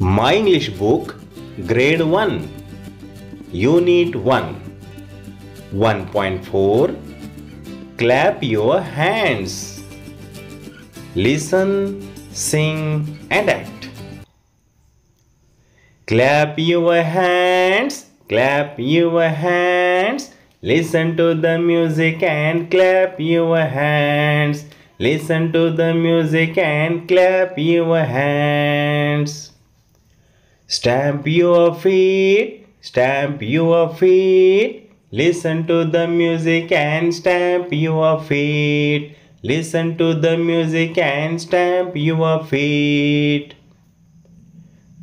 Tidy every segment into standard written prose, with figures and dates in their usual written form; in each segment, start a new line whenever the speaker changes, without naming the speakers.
My English book, Grade 1, Unit 1, 1.4. Clap your hands. Listen, sing, and act. Clap your hands. Clap your hands. Listen to the music and clap your hands. Listen to the music and clap your hands. Stamp your feet. Stamp your feet. Listen to the music and stamp your feet. Listen to the music and stamp your feet.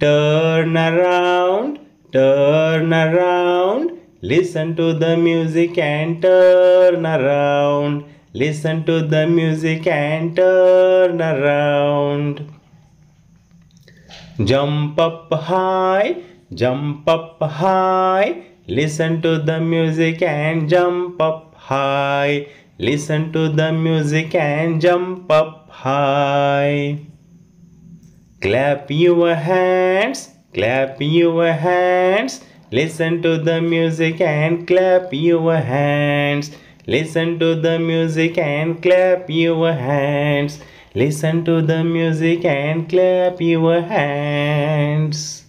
Turn around, turn around. Listen to the music and turn around. Listen to the music and turn around. Jump up high, jump up high. Listen to the music and jump up high. Listen to the music and jump up high. Clap your hands, clap your hands. Listen to the music and clap your hands. Listen to the music and clap your hands. Listen to the music and clap your hands.